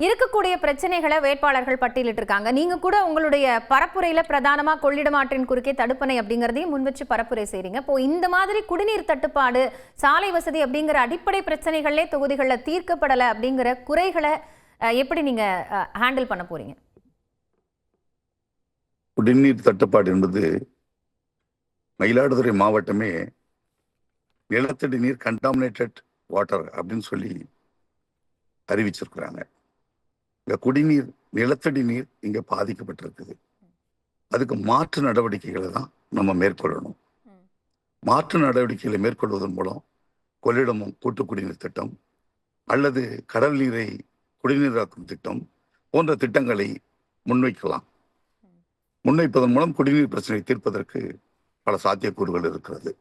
இருக்கக்கூடிய பிரச்சனைகளை வேட்பாளர்கள் பட்டியலிட்டு இருக்காங்க. நீங்க கூட உங்களுடைய பரப்புரையில பிரதானமா கொள்ளிடம் ஆற்றின் குறுக்கே தடுப்பணை அப்படிங்கறதையும் முன் வச்சு பரப்புரை செய்றீங்க. இப்போ இந்த மாதிரி குடிநீர் தட்டுப்பாடு, சாலை வசதி அப்படிங்கிற அடிப்படை பிரச்சனைகளே தொகுதிகளில் தீர்க்கப்படலை அப்படிங்கிற குறைகளை எப்படி நீங்க ஹேண்டில் பண்ண போறீங்க? குடிநீர் தட்டுப்பாடு என்பது மயிலாடுதுறை மாவட்டமே நிலத்தடி நீர் கண்டாமினேட்டட் வாட்டர் அப்படின்னு சொல்லி அறிவிச்சிருக்கிறாங்க. இங்க குடிநீர், நிலத்தடி நீர் இங்க பாதிக்கப்பட்டிருக்குது. அதுக்கு மாற்று நடவடிக்கைகளை தான் நம்ம மேற்கொள்ளணும். மாற்று நடவடிக்கைகளை மேற்கொள்வதன் மூலம் கொள்ளிடமும் கூட்டு குடிநீர் திட்டம் அல்லது கடல் நீரை குடிநீராக்கும் திட்டம் போன்ற திட்டங்களை முன்வைக்கலாம். முன்வைப்பதன் மூலம் குடிநீர் பிரச்சனை தீர்ப்பதற்கு பல சாத்தியக்கூறுகள் இருக்கிறது.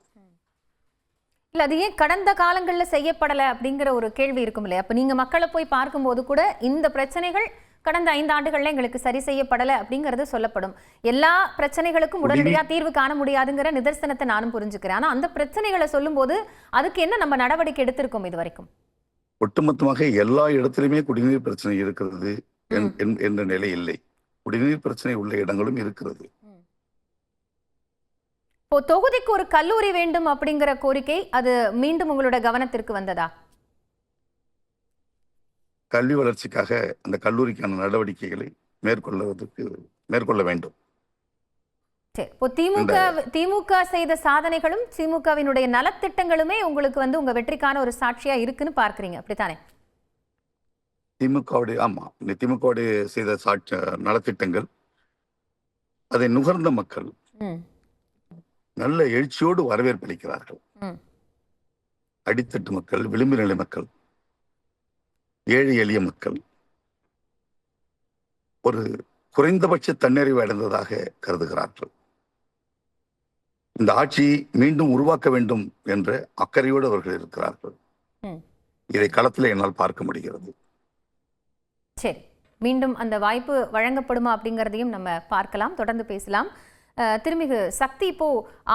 இல்ல, அது ஏன் கடந்த காலங்களில் செய்யப்படலை அப்படிங்கிற ஒரு கேள்வி இருக்கும் இல்லையா? அப்ப நீங்க மக்களை போய் பார்க்கும்போது கூட இந்த பிரச்சனைகள் கடந்த 5 ஆண்டுகள்ல எங்களுக்கு சரி செய்யப்படலை அப்படிங்கிறது சொல்லப்படும். எல்லா பிரச்சனைகளுக்கும் உடனடியா தீர்வு காண முடியாதுங்கிற நிதர்சனத்தை நானும் புரிஞ்சுக்கிறேன். ஆனா அந்த பிரச்சனைகளை சொல்லும் போது அதுக்கு என்ன நம்ம நடவடிக்கை எடுத்திருக்கோம் இது வரைக்கும்? ஒட்டுமொத்தமாக எல்லா இடத்திலுமே குடிநீர் பிரச்சனை இருக்கிறது என்ற நிலை இல்லை. குடிநீர் பிரச்சனை உள்ள இடங்களும் இருக்கிறது. இப்போ தொகுதிக்கு ஒரு கல்லூரி வேண்டும் அப்படிங்கிற கோரிக்கை அது மீண்டும் உங்களோட கவனத்திற்கு வந்ததா? கல்வி வளர்ச்சிக்காக அந்த கல்லூரிக்கான நடவடிக்கைகளை மேற்கொள்ள வேண்டும். சரி, இப்போ திமுக செய்த சாதனைகளும் திமுகவினுடைய நலத்திட்டங்களுமே உங்களுக்கு உங்க வெற்றிக்கான ஒரு சாட்சியா இருக்குன்னு பார்க்கறீங்க, அப்படித்தானே? திமுக செய்த நலத்திட்டங்கள், அதை நுகர்ந்த மக்கள் நல்ல எழுச்சியோடு வரவேற்பளிக்கிறார்கள். அடித்தட்டு மக்கள், விளிம்பு நிலை மக்கள், ஏழை எளிய மக்கள் ஒரு குறைந்தபட்ச தன்னிறைவு அடைந்ததாக கருதுகிறார்கள். இந்த ஆட்சியை மீண்டும் உருவாக்க வேண்டும் என்ற அக்கறையோடு அவர்கள் இருக்கிறார்கள். இதை களத்தில் என்னால் பார்க்க முடிகிறது. சரி, மீண்டும் அந்த வாய்ப்பு வழங்கப்படுமா அப்படிங்கிறதையும் நம்ம பார்க்கலாம், தொடர்ந்து பேசலாம். திருமிகு சக்தி, இப்போ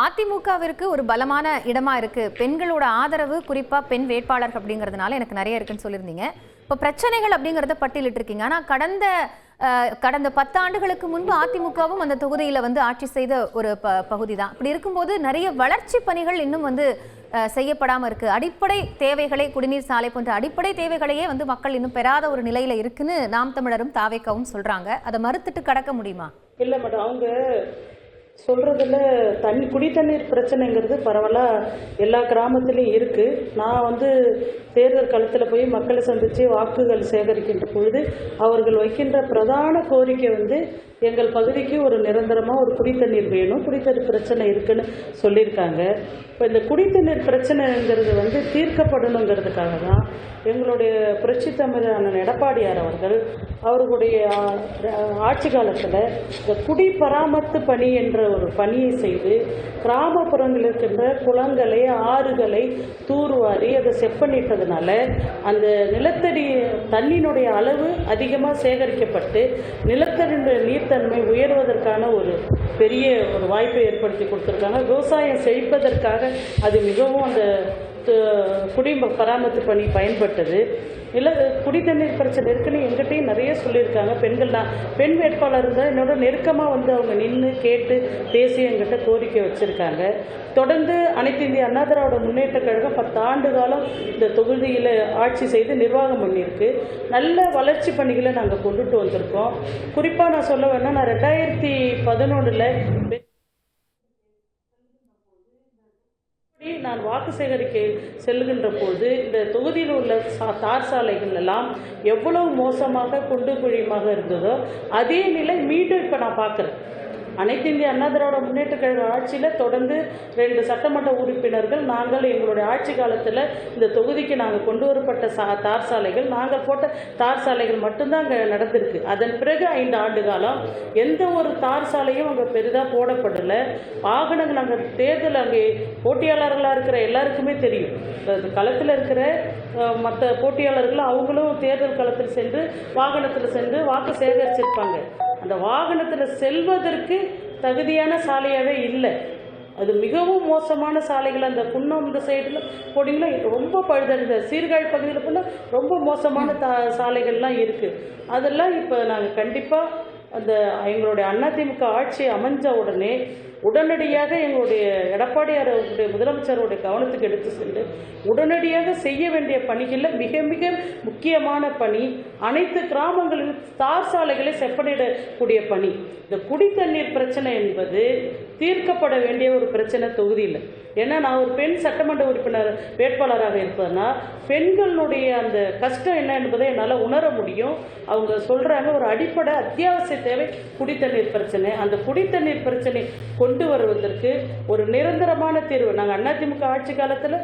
அதிமுகவிற்கு ஒரு பலமான இடமா இருக்கு, பெண்களோட ஆதரவு குறிப்பா பெண் வேட்பாளர்கள் அப்படிங்கிறதுனால எனக்கு நிறைய இருக்குன்னு சொல்லியிருந்தீங்க. இப்போ பிரச்சனைகள் அப்படிங்கிறத பட்டியலிட்டு இருக்கீங்க. ஆனா கடந்த 10 ஆண்டுகளுக்கு முன்பு அதிமுகவும் அந்த தொகுதியில ஆட்சி செய்த ஒரு பகுதி தான். அப்படி இருக்கும்போது நிறைய வளர்ச்சி பணிகள் இன்னும் செய்யப்படாம இருக்கு. அடிப்படை தேவைகளை, குடிநீர் சாலை போன்ற அடிப்படை தேவைகளையே மக்கள் இன்னும் பெறாத ஒரு நிலையில இருக்குன்னு நாம் தமிழரும் தாவேக்காவும் சொல்றாங்க. அதை மறுத்துட்டு கடக்க முடியுமா? இல்லை மேடம், அவங்க சொல்கிறதுல குடி தண்ணீர் பிரச்சனைங்கிறது பரவலாக எல்லா கிராமத்துலேயும் இருக்குது. நான் தேர்தல் களத்தில் போய் மக்களை சந்தித்து வாக்குகள் சேகரிக்கின்ற பொழுது அவர்கள் வைக்கின்ற பிரதான கோரிக்கை எங்கள் பகுதிக்கு ஒரு நிரந்தரமாக ஒரு குடித்தண்ணீர் வேணும், குடித்தண்ணீர் பிரச்சனை இருக்குன்னு சொல்லியிருக்காங்க. இப்போ இந்த குடித்தண்ணீர் பிரச்சனைங்கிறது தீர்க்கப்படணுங்கிறதுக்காக தான் எங்களுடைய புரட்சி தமிழரான எடப்பாடியார் அவர்கள் அவர்களுடைய ஆட்சி காலத்தில் இந்த குடி பராமத்து பணி என்ற ஒரு பணியை செய்து கிராமப்புறங்களில் இருக்கின்ற குளங்களை, ஆறுகளை தூர்வாரி அதை செப்பனிட்டதுனால அந்த நிலத்தடி தண்ணியினுடைய அளவு அதிகமாக சேகரிக்கப்பட்டு நிலத்தடி நீர்த்தன்மை உயர்வதற்கான ஒரு பெரிய ஒரு வாய்ப்பை ஏற்படுத்தி கொடுத்துருக்காங்க. விவசாயம் செழிப்பதற்காக அது மிகவும் அந்த குடி பராமத்து பணி பயன்பட்டது. குடி தண்ணீர் பிரச்சனை இருக்குன்னு எங்கிட்டையும் நிறைய சொல்லியிருக்காங்க. பெண் வேட்பாளர் இருந்தால் என்னோட நெருக்கமாக அவங்க நின்று கேட்டு பேசி எங்கிட்ட கோரிக்கை வச்சுருக்காங்க. தொடர்ந்து அனைத்து இந்திய அண்ணா திராவிட முன்னேற்ற கழகம் 10 ஆண்டு காலம் இந்த தொகுதியில் ஆட்சி செய்து நிர்வாகம் பண்ணியிருக்கு. நல்ல வளர்ச்சி பணிகளை நாங்கள் கொண்டுட்டு வந்திருக்கோம். குறிப்பாக நான் சொல்ல வேணா, நான் 2011 நான் வாக்கு சேகரிக்க செல்லுகின்ற போது இந்த தொகுதியில் உள்ள தார் சாலைகள் எல்லாம் எவ்வளவு மோசமாக குண்டு குழியுமாக இருந்ததோ அதே நிலை மீண்டும் இப்போ நான் பார்க்குறேன். அனைத்து இந்திய அண்ணா திராவிட முன்னேற்ற கழக ஆட்சியில் தொடர்ந்து 2 சட்டமன்ற உறுப்பினர்கள் நாங்கள் எங்களுடைய ஆட்சி காலத்தில் இந்த தொகுதிக்கு நாங்கள் கொண்டு வரப்பட்ட தார் சாலைகள், நாங்கள் போட்ட தார் சாலைகள் மட்டும்தான் அங்கே நடந்திருக்கு. அதன் பிறகு 5 ஆண்டு காலம் எந்த ஒரு தார் சாலையும் அங்கே பெரிதாக போடப்படலை. வாகனங்கள் நாங்கள் தேர்தல் அங்கே போட்டியாளர்களாக இருக்கிற எல்லாருக்குமே தெரியும். களத்தில் இருக்கிற மற்ற போட்டியாளர்கள் அவங்களும் தேர்தல் களத்தில் சென்று வாகனத்தில் சென்று வாக்கு சேகரிச்சிருப்பாங்க. அந்த வாகனத்தில் செல்வதற்கு தகுதியான சாலையாகவே இல்லை. அது மிகவும் மோசமான சாலைகள். அந்த குன்னம் இந்த சைடில் போனீங்கன்னா ரொம்ப பழுதடைந்த சீர்காழி பகுதியில் போனால் ரொம்ப மோசமான சாலைகள்லாம் இருக்குது. அதெல்லாம் இப்போ நாங்கள் கண்டிப்பாக அந்த எங்களுடைய அதிமுக ஆட்சி அமைஞ்ச உடனே உடனடியாக எங்களுடைய எடப்பாடியாருடைய முதலமைச்சருடைய கவனத்துக்கு எடுத்து சென்று உடனடியாக செய்ய வேண்டிய பணிகளில் மிக மிக முக்கியமான பணி அனைத்து கிராமங்களிலும் தார் சாலைகளை செப்பனிடக்கூடிய பணி. இந்த குடித்தண்ணீர் பிரச்சனை என்பது தீர்க்கப்பட வேண்டிய ஒரு பிரச்சனை தொகுதியில். ஏன்னா நான் ஒரு பெண் சட்டமன்ற உறுப்பினர் வேட்பாளராக இருப்பதுனா பெண்களுடைய அந்த கஷ்டம் என்ன என்பதை என்னால் உணர முடியும். அவங்க சொல்கிறாங்க ஒரு அடிப்படை அத்தியாவசிய தேவை குடித்தண்ணீர் பிரச்சனை. அந்த குடித்தண்ணீர் பிரச்சனை கொண்டு வருவதற்கு ஒரு நிரந்தரமான தீர்வு நாங்கள் அதிமுக ஆட்சி காலத்தில்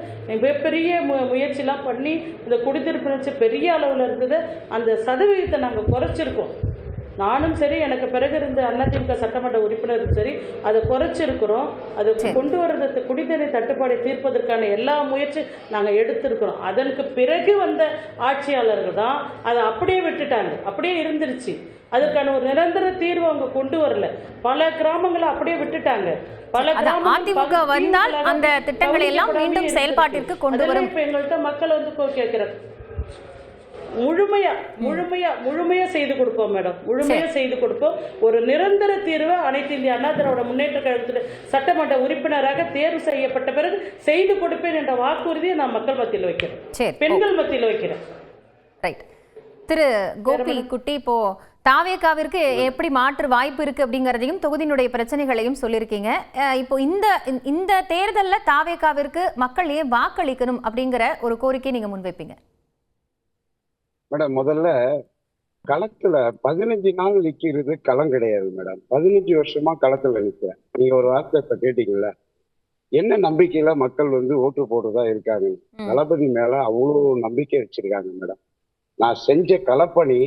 மிகப்பெரிய முயற்சிலாம் பண்ணி இந்த குடித்தண்ணீர் பிரச்சனை பெரிய அளவில் இருந்தது. அந்த சதவீதத்தை நாங்கள் குறைச்சிருக்கோம். நானும் சரி, எனக்கு பிறகு இருந்த அதிமுக சட்டமன்ற உறுப்பினரும் சரி, அதை குறைச்சிருக்கிறோம். அதை கொண்டு வர்றது குடிநீர் தட்டுப்பாடை தீர்ப்பதற்கான எல்லா முயற்சியும் நாங்கள் எடுத்திருக்கிறோம். அதற்கு பிறகு வந்த ஆட்சியாளர்கள் தான் அதை அப்படியே விட்டுட்டாங்க, அப்படியே இருந்துருச்சு. அதுக்கான ஒரு நிரந்தர தீர்வு அவங்க கொண்டு வரல. பல கிராமங்களை அப்படியே விட்டுட்டாங்க. அதிமுக வந்தால் அந்த திட்டங்களை எல்லாம் மீண்டும் செயல்பாட்டிற்கு கொண்டு வரும். இப்ப எங்கள்கிட்ட மக்கள் வந்து கேட்கிறார், முழுமையா செய்து கொடுப்போம் மேடம், முழுமையா செய்து கொடுப்போம். ஒரு நிரந்தர தீர்வை அனைத்து இந்திய அண்ணா திராவிட முன்னேற்ற கழகத்தில் சட்டமன்ற உறுப்பினராக தேர்வு செய்யப்பட்ட பிறகு செய்து கொடுப்பேன் என்ற வாக்குறுதியை நான் மக்கள் மத்தியில் வைக்கிறேன், பெண்கள் மத்தியில் வைக்கிறேன். ரைட். திரு கோபி குட்டி, இப்போ தாவேகாவிற்கு எப்படி மாற்று வாய்ப்பு இருக்கு அப்படிங்கறதையும் தொகுதியினுடைய பிரச்சனைகளையும் சொல்லியிருக்கீங்க. இப்போ இந்த தேர்தலில் தாவேகாவிற்கு மக்கள் ஏன் வாக்களிக்கணும் அப்படிங்கிற ஒரு கோரிக்கை நீங்க முன்வைப்பீங்க? மேடம், முதல்ல களத்துல 15 நாள் நிக்கிறது களம் கிடையாது மேடம். 15 வருஷமா களத்துல நிக்கிறேன். நீங்க ஒரு வார்த்தை இப்ப கேட்டீங்கல்ல, என்ன நம்பிக்கையில மக்கள் வந்து ஓட்டு போடுறதா இருக்காங்க. தளபதி மேல அவ்வளோ நம்பிக்கை வச்சிருக்காங்க மேடம். நான் செஞ்ச களப்பணி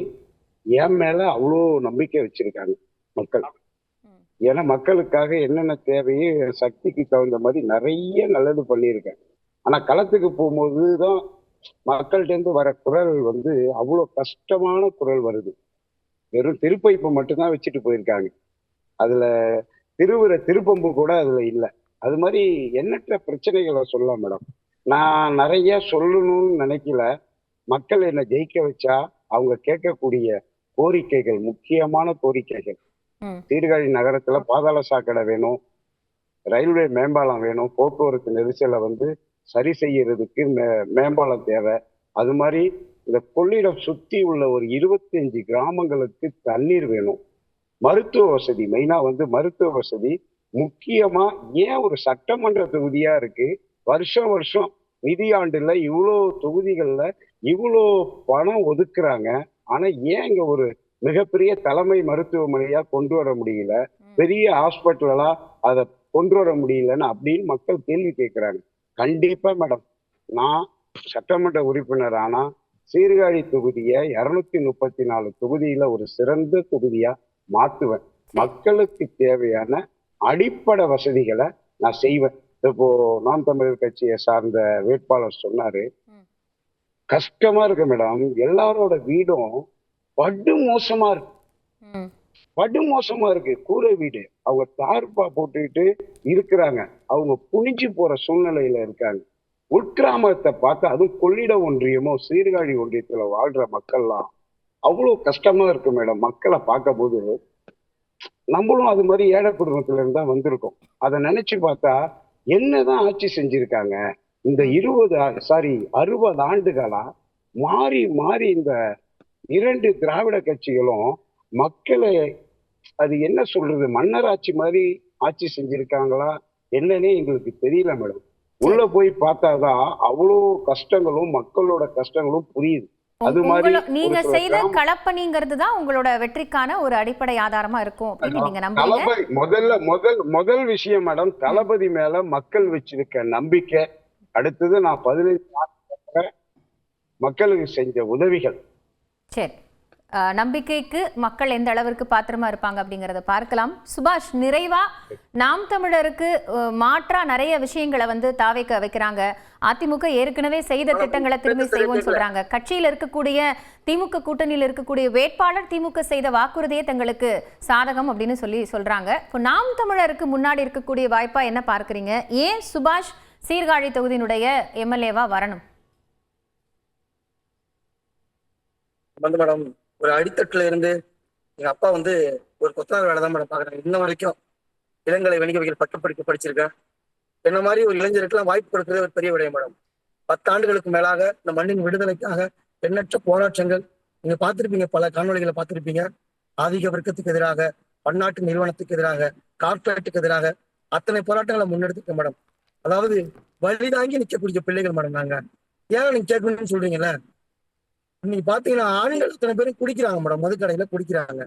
என் மேல அவ்வளோ நம்பிக்கை வச்சிருக்காங்க மக்கள். ஏன்னா மக்களுக்காக என்னென்ன தேவையோ சக்திக்கு தகுந்த மாதிரி நிறைய நல்லது பண்ணியிருக்கேன். ஆனா களத்துக்கு போகும்போது தான் மக்கள்கிட்ட இருந்து வர குரல் வந்து அவ்வளோ கஷ்டமான குரல் வருது. வெறும் திருப்பைப்பை மட்டும்தான் வச்சுட்டு போயிருக்காங்க. அதுல திருப்பம்பு கூட அதுல இல்லை. அது மாதிரி எண்ணற்ற பிரச்சனைகளை சொல்லலாம் மேடம். நான் நிறைய சொல்லணும்னு நினைக்கல. மக்கள் என்னை ஜெயிக்க வச்சா அவங்க கேட்கக்கூடிய கோரிக்கைகள், முக்கியமான கோரிக்கைகள், சீர்காழி நகரத்துல பாதாள சாக்கடை வேணும், ரயில்வே மேம்பாலம் வேணும், போக்குவரத்து நெரிசலை வந்து சரி செய்யறதுக்கு மேம்பாலம் தேவை. அது மாதிரி இந்த கொள்ளிடம் சுத்தி உள்ள ஒரு 25 கிராமங்களுக்கு தண்ணீர் வேணும். மருத்துவ வசதி, மெயினா வந்து மருத்துவ வசதி முக்கியமா. ஏன் ஒரு சட்டமன்ற தொகுதியா இருக்கு, வருஷம் வருஷம் நிதியாண்டுல இவ்வளோ தொகுதிகள்ல இவ்வளோ பணம் ஒதுக்குறாங்க, ஆனா ஏன் இங்க ஒரு மிகப்பெரிய தலைமை மருத்துவமனையா கொண்டு வர முடியல, பெரிய ஹாஸ்பிட்டலா அதை கொண்டு வர முடியலன்னு அப்படின்னு மக்கள் கேள்வி கேட்கிறாங்க. கண்டிப்பா மேடம், நான் சட்டமன்ற உறுப்பினர் ஆனா சீர்காழி தொகுதியை 234 தொகுதியில ஒரு சிறந்த தொகுதியா மாத்துவேன். மக்களுக்கு தேவையான அடிப்படை வசதிகளை நான் செய்வேன். இப்போ நாம் தமிழர் கட்சியை சார்ந்த வேட்பாளர் சொன்னாரு, கஷ்டமா இருக்கு மேடம். எல்லாரோட வீடும் படு மோசமா இருக்கு, படு மோசமா இருக்கு. கூரை வீடு, அவங்க தார்பா போட்டுக்கிட்டு இருக்கிறாங்க, அவங்க புனிஞ்சு போற சூழ்நிலையில இருக்காங்க. உட்கிராமத்தை பார்த்து, அதுவும் கொள்ளிடம் ஒன்றியமோ சீர்காழி ஒன்றியத்துல வாழ்ற மக்கள்லாம் அவ்வளவு கஷ்டமா இருக்கு மேடம். மக்களை பார்க்க போது நம்மளும் அது மாதிரி ஏழை குடும்பத்துல இருந்தா வந்திருக்கோம். அதை நினைச்சு பார்த்தா என்னதான் ஆட்சி செஞ்சிருக்காங்க இந்த 60 ஆண்டுகளா. மாறி மாறி இந்த 2 திராவிட கட்சிகளும் மக்களை அது என்ன சொல்றது, மன்னராட்சி மாதிரி ஆட்சி செஞ்சிருக்காங்களா என்னன்னே எங்களுக்கு தெரியல மேடம். உள்ள போய் பார்த்தாதான் அவ்வளோ கஷ்டங்களும் மக்களோட கஷ்டங்களும் புரியுது. அது மாதிரி நீங்க ஒரு சில செய்த களப்பணிங்கிறது தான் உங்களோட வெற்றிக்கான ஒரு அடிப்படை ஆதாரமா இருக்கும் அப்படின்னு நீங்க நம்புறீங்க? தளபதி முதல் விஷயம் மேடம், தளபதி மேல மக்கள் வச்சிருக்க நம்பிக்கை. அடுத்தது நான் 15 மக்களுக்கு செஞ்ச உதவிகள். சரி, நம்பிக்கைக்கு மக்கள் எந்த அளவிற்கு பாத்திரமா இருப்பாங்க அப்படிங்கறத பார்க்கலாம். சுபாஷ், நிறைவா நாம் தமிழருக்கு மாற்றா நிறைய விஷயங்களை வந்து தாவைக்க வைக்கிறாங்க. அதிமுக ஏற்கனவே செய்த திட்டங்களை திரும்பி செய்வோம்னு சொல்றாங்க. கட்சியில் இருக்கக்கூடிய திமுக கூட்டணியில் இருக்கக்கூடிய வேட்பாளர் திமுக செய்த வாக்குறுதியே தங்களுக்கு சாதகம் அப்படின்னு சொல்றாங்க. இப்போ நாம் தமிழருக்கு முன்னாடி இருக்கக்கூடிய வாய்ப்பா என்ன பார்க்கறீங்க? ஏன் சுபாஷ் சீர்காழி தொகுதியினுடைய எம்எல்ஏவா வரணும்? மேடம், ஒரு அடித்தட்டுல இருந்து எங்க அப்பா வந்து ஒரு கொத்தனார் வேலை தான் மேடம் பாக்குறாங்க. இன்ன வரைக்கும் இளங்கலை வணிகவியல் பட்டப்படிப்பு படிச்சிருக்கேன். என்ன மாதிரி ஒரு இளைஞருக்கெல்லாம் வாய்ப்பு கொடுக்கறது ஒரு பெரிய விடயம் மேடம். 10 ஆண்டுகளுக்கு மேலாக இந்த மண்ணின் விடுதலைக்காக எண்ணற்ற போராட்டங்கள் நீங்க பார்த்திருப்பீங்க, பல காணொலிகளை பார்த்திருப்பீங்க. ஆதிக்க வர்க்கத்துக்கு எதிராக, பன்னாட்டு நிறுவனத்துக்கு எதிராக, கார்பரேட்டுக்கு எதிராக அத்தனை போராட்டங்களை முன்னெடுத்துக்க மேடம். அதாவது வழிதாங்கி நிற்கக்கூடிய பிள்ளைகள் மேடம் நாங்க. ஏன் நீங்க கேட்கணும்னு சொல்றீங்கல்ல, இன்னைக்கு பாத்தீங்கன்னா ஆண்கள் அத்தனை பேரும் குடிக்கிறாங்க மேடம், மதுக்கடையில குடிக்கிறாங்க.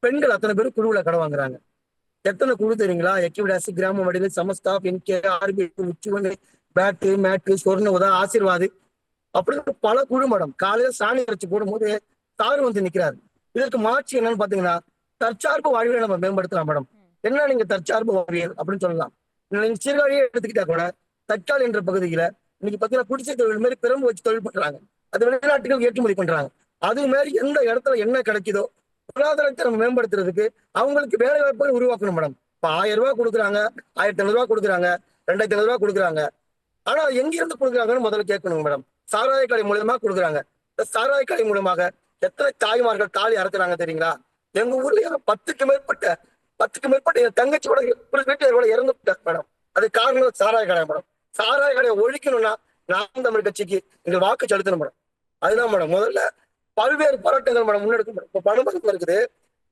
பெண்கள் அத்தனை பேரும் குழுவுல கடை வாங்குறாங்க. எத்தனை குழு தெரியுங்களா? எக்கிவிடாசி, கிராம வடிவு, சமஸ்தா, என்கே, ஆர்பி, உச்சுவனை, பேட்டு, மேட்டு, சொர்ண உதா, ஆசீர்வாது, அப்படின்னு பல குழு மேடம். காலையில சாணி அரைச்சு போடும்போது சாரு வந்து நிக்கிறாரு. இதற்கு மாற்றி என்னன்னு பாத்தீங்கன்னா தற்சார்பு வாழ்வியலை நம்ம மேம்படுத்தலாம் மேடம். என்ன நீங்க தற்சார்பு வாழ்வியல் அப்படின்னு சொல்லலாம். நீங்க சீர்காழியே எடுத்துக்கிட்டா கூட தற்கால் என்ற பகுதியில இன்னைக்கு பாத்தீங்கன்னா குடிசை தொழில் மாதிரி பெரும்பு வச்சு தொழில் பண்றாங்க. அது வெளிநாட்டுகள் ஏற்றுமதி பண்றாங்க. அது மாதிரி எந்த இடத்துல என்ன கிடைக்குதோ பொருளாதாரத்தை நம்ம மேம்படுத்துறதுக்கு அவங்களுக்கு வேலை வாய்ப்புகள் உருவாக்கணும் மேடம். இப்ப 1000 ரூபாய் கொடுக்குறாங்க, 1500 ரூபாய் கொடுக்குறாங்க, 2500 ரூபாய் கொடுக்குறாங்க. ஆனா எங்க இருந்து கொடுக்குறாங்கன்னு முதல்ல கேட்கணும் மேடம். சாராய கடை மூலமா கொடுக்குறாங்க. இந்த சாராய கடை மூலமாக எத்தனை தாய்மார்கள் தாலி அறுக்குறாங்க தெரியுங்களா? எங்க ஊர்ல 10க்கு மேற்பட்ட என் தங்கச்சியோட வீட்டுல இறந்து மேடம். அது காரணம் சாராய கடை மேடம். சாராய கடையை ஒழிக்கணும்னா நாம் தமிழ் கட்சிக்கு எங்க வாக்கு செலுத்தணும் மேடம். அதுதான் மேடம். முதல்ல பல்வேறு போராட்டங்கள் மேடம் முன்னெடுக்கும் மேடம். இப்ப பனைமரம் இருக்குது.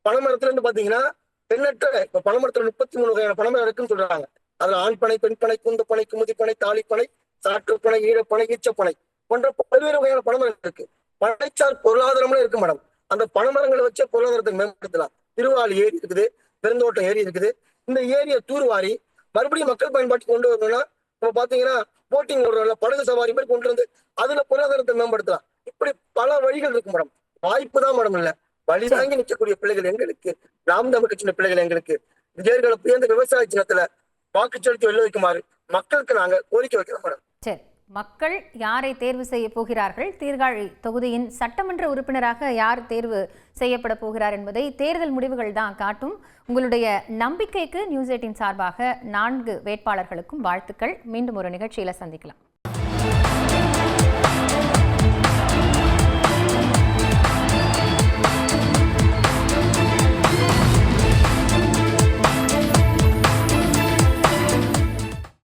பனைமரத்துல இருந்து பாத்தீங்கன்னா எண்ணற்ற, இப்ப பனைமரத்துல 33 வகையான பனைமரம் இருக்குன்னு சொல்றாங்க. அதுல ஆண் பனை, பெண் பனை, குந்து பனை, குமுதி பனை, தாலிப்பனை, சாற்றுப்பனை, ஈழப்பனை, ஈச்சப்பனை போன்ற பல்வேறு வகையான பனைமரம் இருக்கு. பனைச்சார் பொருளாதாரம்னு இருக்கு மேடம். அந்த பனைமரங்களை வச்ச பொருளாதாரத்தை மேம்படுத்தலாம். திருவாலி ஏரி இருக்குது, பெருந்தோட்டம் ஏரி இருக்குது. இந்த ஏரியை தூர்வாரி மறுபடியும் மக்கள் பயன்பாட்டுக்கு கொண்டு வரணும்னா நம்ம பாத்தீங்கன்னா போட்டிங் ஓடுறோம்ல, படகு சவாரி மாதிரி கொண்டு வந்து அதுல பொருளாதாரத்தை மேம்படுத்தலாம். இப்படி பல வழிகள் இருக்கு மேடம். வாய்ப்பு தான் மேடம் இல்ல, வழிதாங்கி நிற்கக்கூடிய பிள்ளைகள் எங்களுக்கு, நாம் தமிழ் கட்சியின் பிள்ளைகள் எங்களுக்கு, விஜயர்களை புயர்ந்த விவசாய சின்னத்துல வாக்கு செலுத்தி வெள்ள வைக்குமாறு மக்களுக்கு நாங்க கோரிக்கை வைக்கிறோம் மேடம். சரி, மக்கள் யாரை தேர்வு செய்ய போகிறார்கள், சீர்காழி தொகுதியின் சட்டமன்ற உறுப்பினராக யார் தேர்வு செய்யப்பட போகிறார் என்பதை தேர்தல் முடிவுகள் தான் காட்டும். உங்களுடைய நம்பிக்கைக்கு நியூஸ் 18 சார்பாக 4 வேட்பாளர்களுக்கும் வாழ்த்துக்கள். மீண்டும் ஒரு நிகழ்ச்சியில சந்திக்கலாம்.